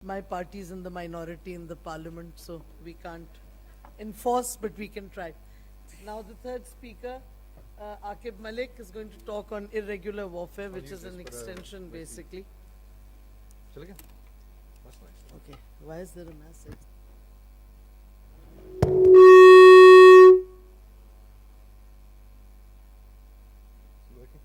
my party is in the minority in the parliament, so we can't enforce, but we can try. Now the third speaker, Aqab Malik, is going to talk on irregular warfare, which is an extension, basically. Shall I go? That's nice. Okay, why is there a message? Working?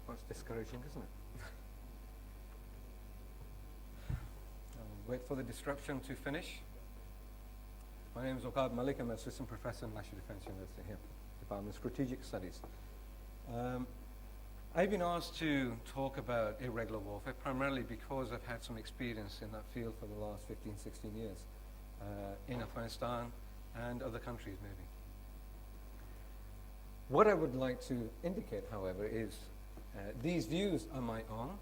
Well, it's discouraging, isn't it? I'll wait for the disruption to finish. My name is Aqab Malik. I'm an assistant professor in National Defence University here, Department of Strategic Studies. I've been asked to talk about irregular warfare primarily because I've had some experience in that field for the last 15, 16 years in Afghanistan and other countries maybe. What I would like to indicate, however, is these views are my own.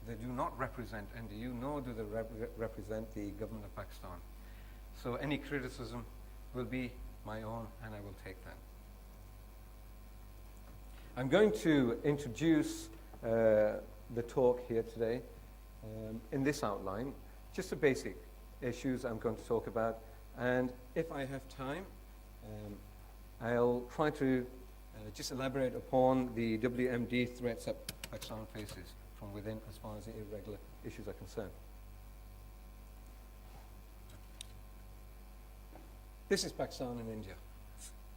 They do not represent NDU, nor do they represent the government of Pakistan. So any criticism will be my own, and I will take that. I'm going to introduce the talk here today in this outline, just the basic issues I'm going to talk about, and if I have time, I'll try to just elaborate upon the WMD threats that Pakistan faces from within as far as the irregular issues are concerned. This is Pakistan and India,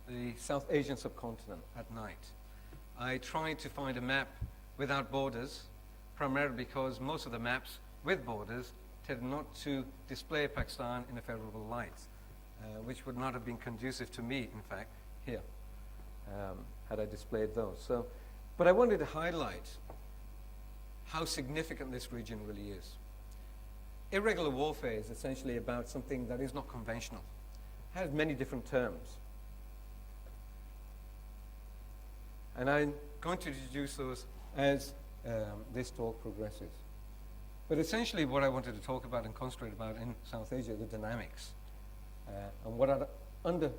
the South Asian subcontinent at night. I tried to find a map without borders, primarily because most of the maps with borders tend not to display Pakistan in a favorable light, which would not have been conducive to me, in fact, here, had I displayed those. So, but I wanted to highlight how significant this region really is. Irregular warfare is essentially about something that is not conventional. It has many different terms. And I'm going to introduce those as this talk progresses. But essentially what I wanted to talk about and concentrate about in South Asia, the dynamics, and what are under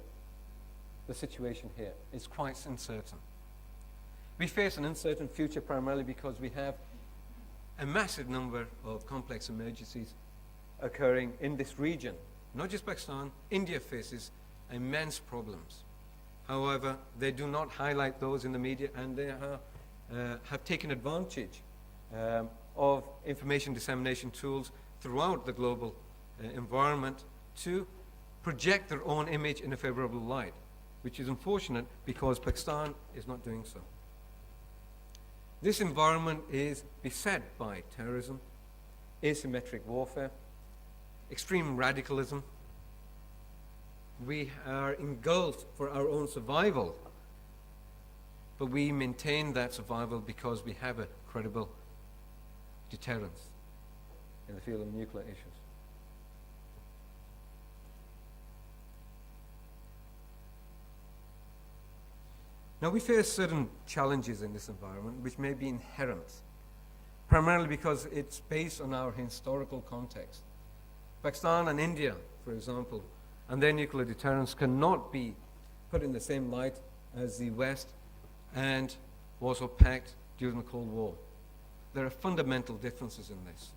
the situation here is quite uncertain. We face an uncertain future primarily because we have a massive number of complex emergencies occurring in this region. Not just Pakistan, India faces immense problems. However, they do not highlight those in the media, and they have taken advantage of information dissemination tools throughout the global environment to project their own image in a favorable light, which is unfortunate because Pakistan is not doing so. This environment is beset by terrorism, asymmetric warfare, extreme radicalism. We are engulfed for our own survival, but we maintain that survival because we have a credible deterrence in the field of nuclear issues. Now, we face certain challenges in this environment which may be inherent, primarily because it's based on our historical context. Pakistan and India, for example, and their nuclear deterrence cannot be put in the same light as the West and Warsaw Pact during the Cold War. There are fundamental differences in this.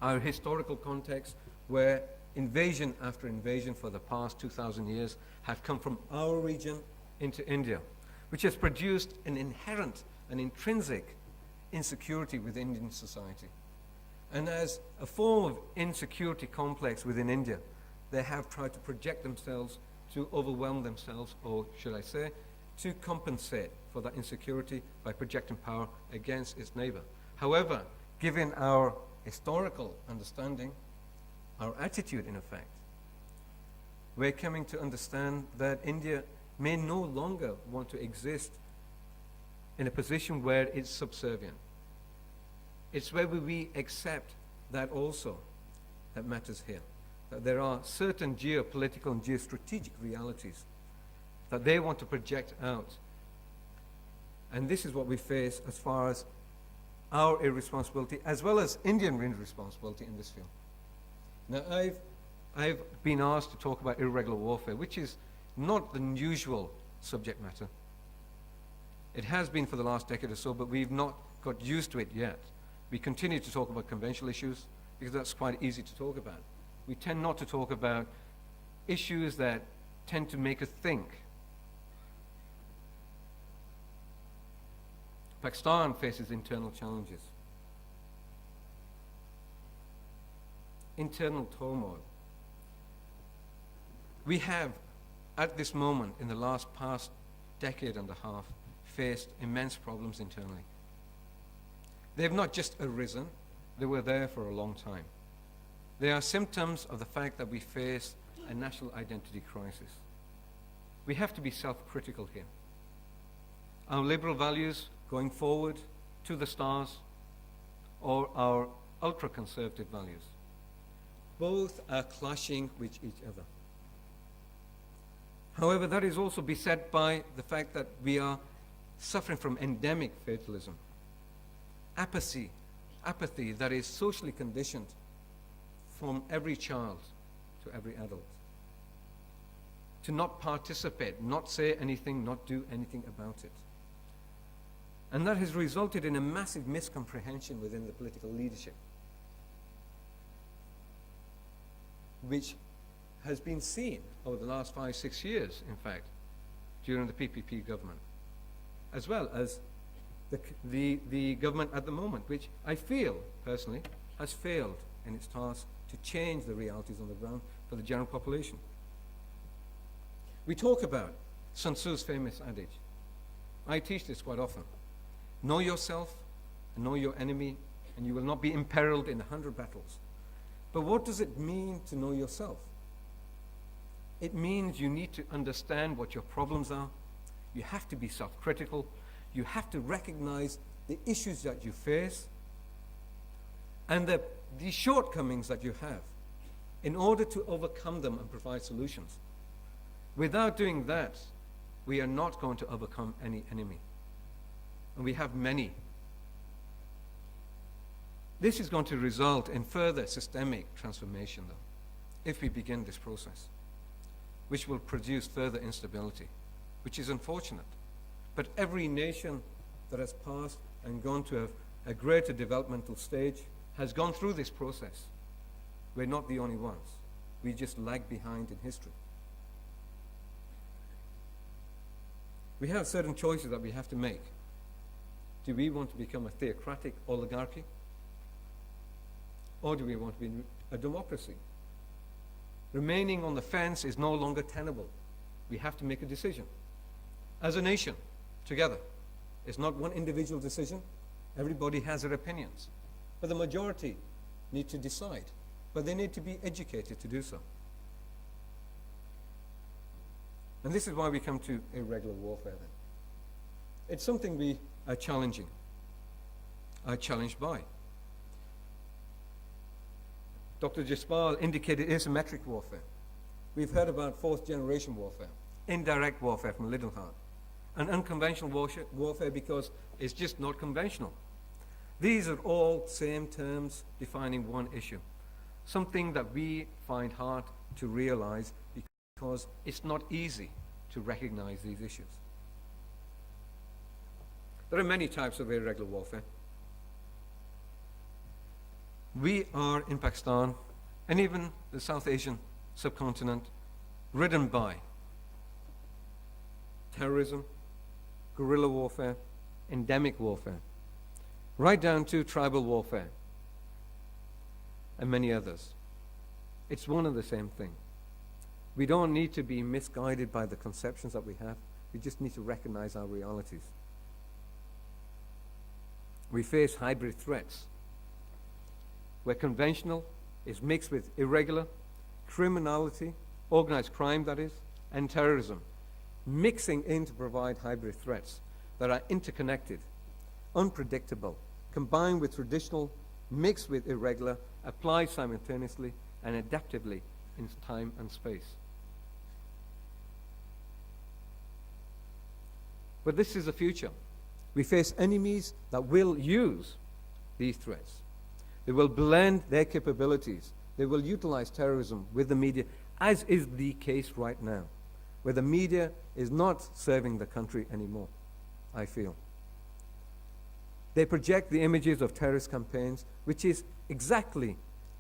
Our historical context, where invasion after invasion for the past 2,000 years have come from our region into India, which has produced an inherent and intrinsic insecurity within Indian society. And as a form of insecurity complex within India, they have tried to project themselves to overwhelm themselves, or should I say, to compensate for that insecurity by projecting power against its neighbor. However, given our historical understanding, our attitude in effect, we're coming to understand that India may no longer want to exist in a position where it's subservient. It's where we accept that also that matters here. That there are certain geopolitical and geostrategic realities that they want to project out. And this is what we face as far as our irresponsibility, as well as Indian irresponsibility in this field. Now, I've been asked to talk about irregular warfare, which is not the usual subject matter. It has been for the last decade or so, but we've not got used to it yet. We continue to talk about conventional issues because that's quite easy to talk about. We tend not to talk about issues that tend to make us think. Pakistan faces internal challenges, internal turmoil. We have, at this moment, in the past decade and a half, faced immense problems internally. They have not just arisen, they were there for a long time. They are symptoms of the fact that we face a national identity crisis. We have to be self-critical here. Our liberal values going forward to the stars, or our ultra-conservative values, both are clashing with each other. However, that is also beset by the fact that we are suffering from endemic fatalism, apathy that is socially conditioned from every child to every adult, to not participate, not say anything, not do anything about it. And that has resulted in a massive miscomprehension within the political leadership, which has been seen over the last 5-6 years, in fact, during the PPP government, as well as the government at the moment, which I feel, personally, has failed in its task to change the realities on the ground for the general population. We talk about Sun Tzu's famous adage. I teach this quite often. Know yourself and know your enemy, and you will not be imperiled in 100 battles. But what does it mean to know yourself? It means you need to understand what your problems are. You have to be self-critical. You have to recognize the issues that you face and the shortcomings that you have in order to overcome them and provide solutions. Without doing that, we are not going to overcome any enemy. And we have many. This is going to result in further systemic transformation, though, if we begin this process, which will produce further instability, which is unfortunate. But every nation that has passed and gone to a greater developmental stage has gone through this process. We're not the only ones. We just lag behind in history. We have certain choices that we have to make. Do we want to become a theocratic oligarchy? Or do we want to be a democracy? Remaining on the fence is no longer tenable. We have to make a decision. As a nation, together. It's not one individual decision. Everybody has their opinions. But the majority need to decide. But they need to be educated to do so. And this is why we come to irregular warfare then. It's something we are challenged by. Dr. Jaspal indicated asymmetric warfare. We've heard about fourth generation warfare, indirect warfare from Littleheart, and unconventional warfare because it's just not conventional. These are all same terms defining one issue, something that we find hard to realize because it's not easy to recognize these issues. There are many types of irregular warfare. We are in Pakistan, and even the South Asian subcontinent, ridden by terrorism, guerrilla warfare, endemic warfare, right down to tribal warfare, and many others. It's one and the same thing. We don't need to be misguided by the conceptions that we have. We just need to recognize our realities. We face hybrid threats, where conventional is mixed with irregular, criminality, organized crime that is, and terrorism, mixing in to provide hybrid threats that are interconnected, unpredictable, combined with traditional, mixed with irregular, applied simultaneously and adaptively in time and space. But this is the future. We face enemies that will use these threats. They will blend their capabilities. They will utilize terrorism with the media, as is the case right now, where the media is not serving the country anymore. I feel. They project the images of terrorist campaigns, which is exactly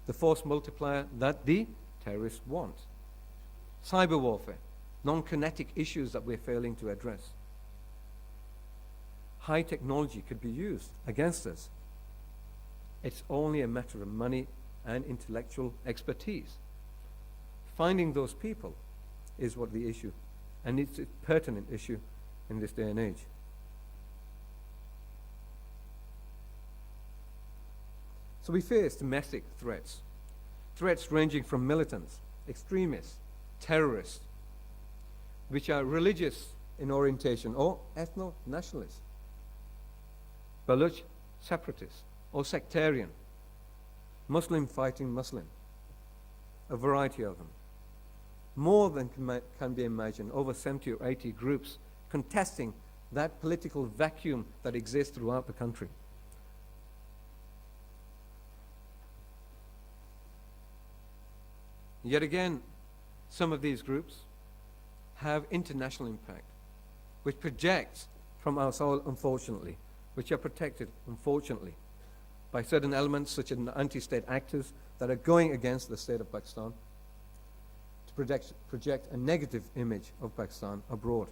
the force multiplier that the terrorists want. Cyber warfare, non-kinetic issues that we're failing to address. High technology could be used against us. It's only a matter of money and intellectual expertise. Finding those people is what the issue, and it's a pertinent issue in this day and age. So we face domestic threats, threats ranging from militants, extremists, terrorists, which are religious in orientation or ethno-nationalist, Baluch separatist or sectarian, Muslim fighting Muslim, a variety of them. More than can be imagined, over 70 or 80 groups contesting that political vacuum that exists throughout the country. Yet again, some of these groups have international impact, which projects from our soil, unfortunately, which are protected, unfortunately, by certain elements such as anti-state actors that are going against the state of Pakistan to project a negative image of Pakistan abroad.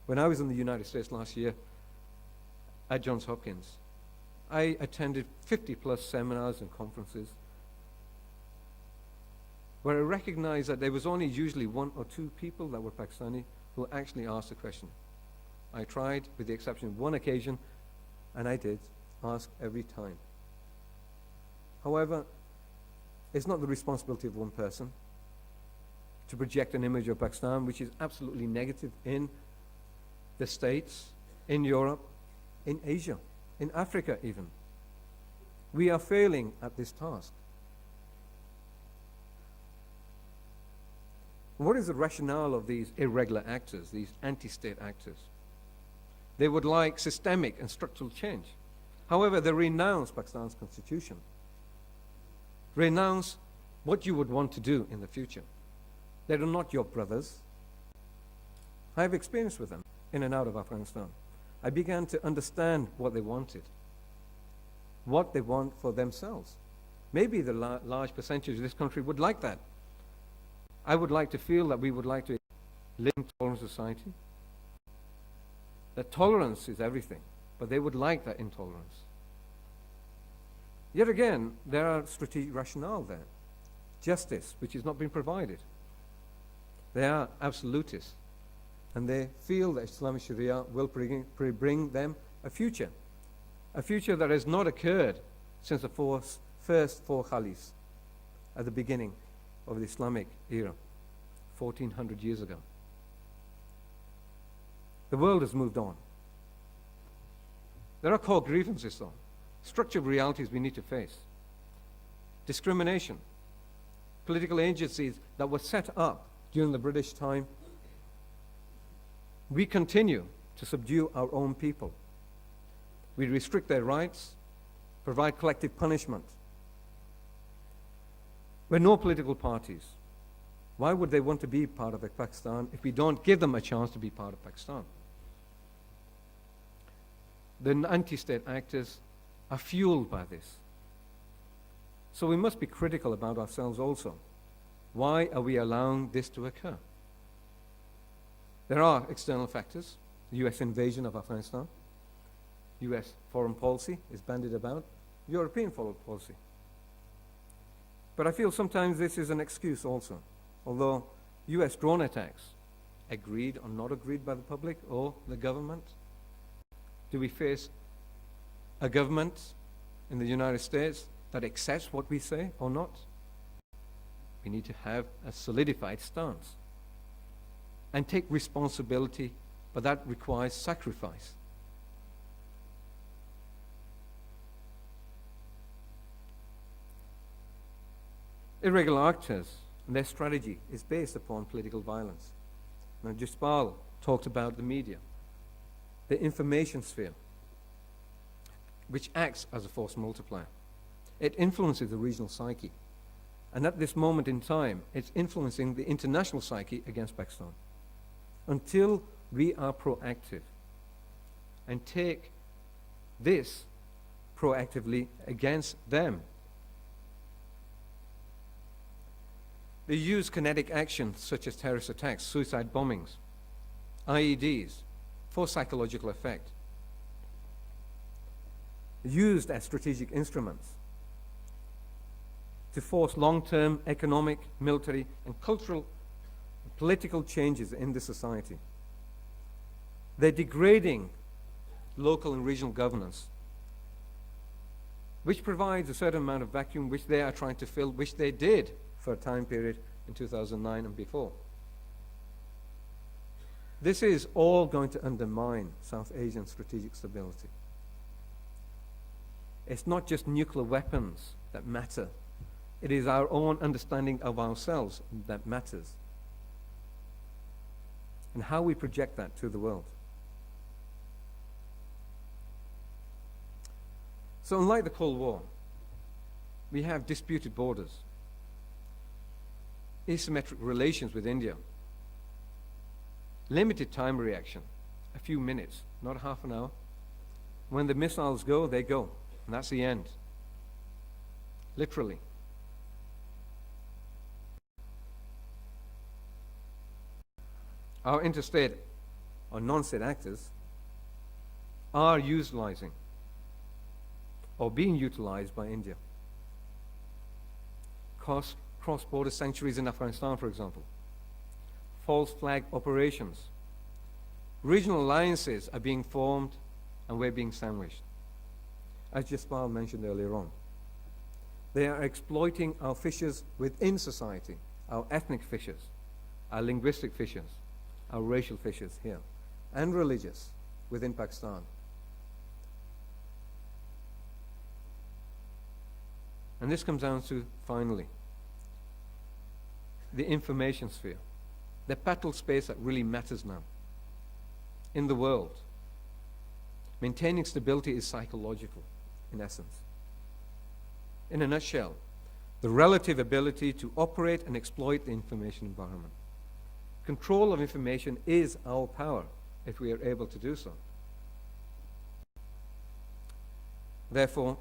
When I was in the United States last year at Johns Hopkins, I attended 50+ seminars and conferences where I recognized that there was only usually 1 or 2 people that were Pakistani who actually asked the question. I tried, with the exception of one occasion, and I did ask every time. However, it's not the responsibility of one person to project an image of Pakistan which is absolutely negative in the States, in Europe, in Asia, in Africa even. We are failing at this task. What is the rationale of these irregular actors, these anti-state actors? They would like systemic and structural change. However, they renounce Pakistan's constitution, renounce what you would want to do in the future. They are not your brothers. I have experience with them in and out of Afghanistan. I began to understand what they wanted, what they want for themselves. Maybe the large percentage of this country would like that. I would like to feel that we would like to live in a tolerant society, that tolerance is everything, but they would like that intolerance. Yet again, there are strategic rationale there. Justice, which is not being provided. They are absolutists, and they feel that Islamic Sharia will bring them a future that has not occurred since the first 4 caliphs at the beginning of the Islamic era, 1400 years ago. The world has moved on. There are core grievances, though, structural realities we need to face. Discrimination, political agencies that were set up during the British time. We continue to subdue our own people. We restrict their rights, provide collective punishment. We're no political parties. Why would they want to be part of Pakistan if we don't give them a chance to be part of Pakistan? The anti-state actors are fueled by this. So we must be critical about ourselves also. Why are we allowing this to occur? There are external factors. The US invasion of Afghanistan, US foreign policy is bandied about, European foreign policy. But I feel sometimes this is an excuse also. Although US drone attacks, agreed or not agreed by the public or the government, do we face a government in the United States that accepts what we say or not? We need to have a solidified stance and take responsibility, but that requires sacrifice. Irregular actors and their strategy is based upon political violence. Now, Jaspal talked about the media, the information sphere, which acts as a force multiplier. It influences the regional psyche. And at this moment in time, it's influencing the international psyche against Pakistan. Until we are proactive and take this proactively against them. They use kinetic actions such as terrorist attacks, suicide bombings, IEDs for psychological effect. Used as strategic instruments to force long-term economic, military, and cultural and political changes in the society. They're degrading local and regional governance, which provides a certain amount of vacuum which they are trying to fill, which they did for a time period in 2009 and before. This is all going to undermine South Asian strategic stability. It's not just nuclear weapons that matter. It is our own understanding of ourselves that matters, and how we project that to the world. So unlike the Cold War, we have disputed borders, asymmetric relations with India, limited time reaction, a few minutes, not half an hour. When the missiles go, they go, and that's the end, literally. Our interstate or non-state actors are utilizing or being utilized by India. Cross-border sanctuaries in Afghanistan, for example. False flag operations. Regional alliances are being formed and we're being sandwiched. As Jaspal mentioned earlier on, they are exploiting our fissures within society, our ethnic fissures, our linguistic fissures, our racial fissures here, and religious within Pakistan. And this comes down to, finally, the information sphere, the battle space that really matters now in the world. Maintaining stability is psychological, in essence. In a nutshell, the relative ability to operate and exploit the information environment. Control of information is our power if we are able to do so. Therefore,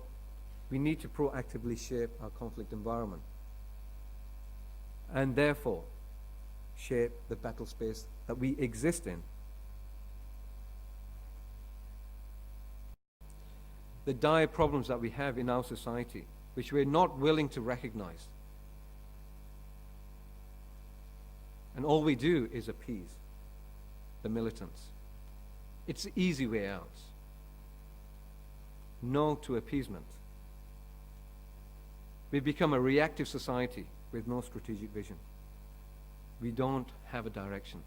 we need to proactively shape our conflict environment, and therefore shape the battle space that we exist in. The dire problems that we have in our society, which we're not willing to recognize. And all we do is appease the militants. It's the easy way out. No to appeasement. We've become a reactive society with no strategic vision. We don't have a direction.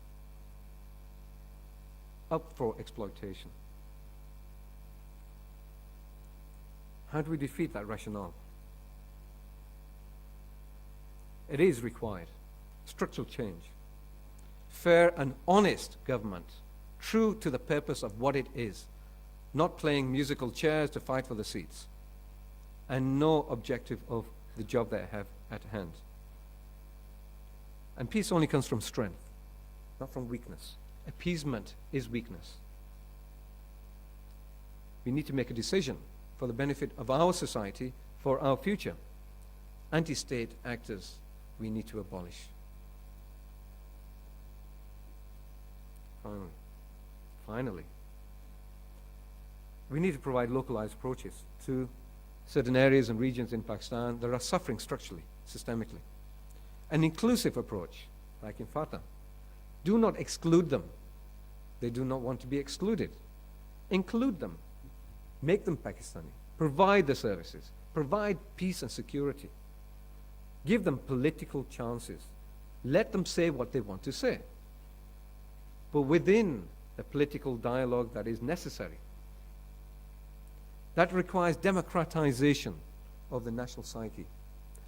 Up for exploitation. How do we defeat that rationale? It is required structural change. Fair and honest government, true to the purpose of what it is, not playing musical chairs to fight for the seats, and no objective of the job they have at hand. And peace only comes from strength, not from weakness. Appeasement is weakness. We need to make a decision for the benefit of our society, for our future. Anti-state actors we need to abolish. Finally, we need to provide localized approaches to certain areas and regions in Pakistan that are suffering structurally, systemically. An inclusive approach, like in Fatah. Do not exclude them. They do not want to be excluded. Include them. Make them Pakistani. Provide the services. Provide peace and security. Give them political chances. Let them say what they want to say, but within the political dialogue that is necessary. That requires democratization of the national psyche,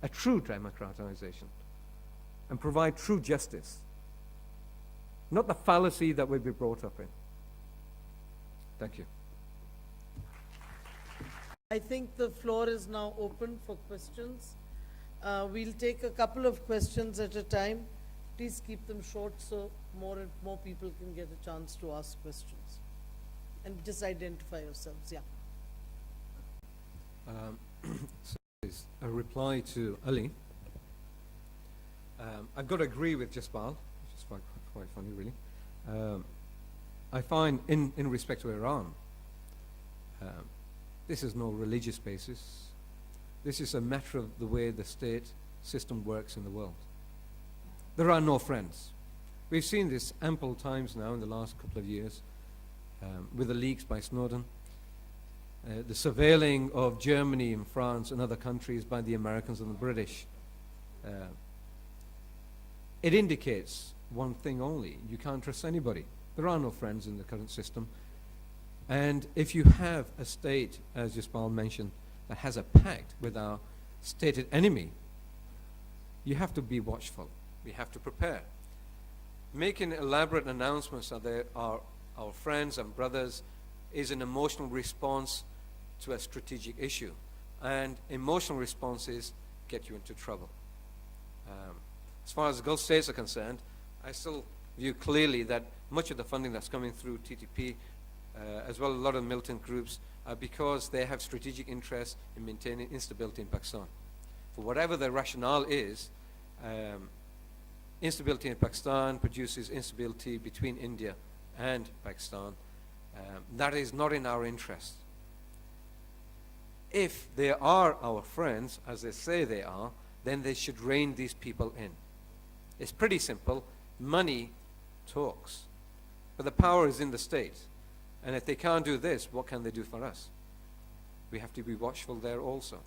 a true democratization, and provide true justice, not the fallacy that we've been brought up in. Thank you. I think the floor is now open for questions. We'll take a couple of questions at a time. Please keep them short so more and more people can get a chance to ask questions. and just identify yourselves. Yeah. So is a reply to Ali. I've got to agree with Jasbal, which is quite funny, really. I find, in respect to Iran, this is no religious basis. This is a matter of the way the state system works in the world. There are no friends. We've seen this ample times now in the last couple of years with the leaks by Snowden, the surveilling of Germany and France and other countries by the Americans and the British. It indicates one thing only: you can't trust anybody. There are no friends in the current system. And if you have a state, as Jasbal mentioned, that has a pact with our stated enemy, you have to be watchful. We have to prepare. Making elaborate announcements that they are our friends and brothers is an emotional response to a strategic issue. And emotional responses get you into trouble. As far as the Gulf states are concerned, I still view clearly that much of the funding that's coming through TTP, as well as a lot of militant groups, are because they have strategic interest in maintaining instability in Pakistan. For whatever their rationale is, instability in Pakistan produces instability between India and Pakistan. That is not in our interest. If they are our friends, as they say they are, then they should rein these people in. It's pretty simple. Money talks. But the power is in the state. And if they can't do this, what can they do for us? We have to be watchful there also.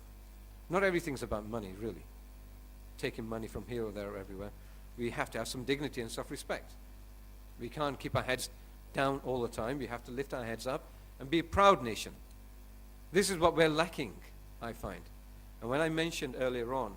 Not everything's about money, really. Taking money from here or there or everywhere. We have to have some dignity and self-respect. We can't keep our heads down all the time. We have to lift our heads up and be a proud nation. This is what we're lacking, I find. And when I mentioned earlier on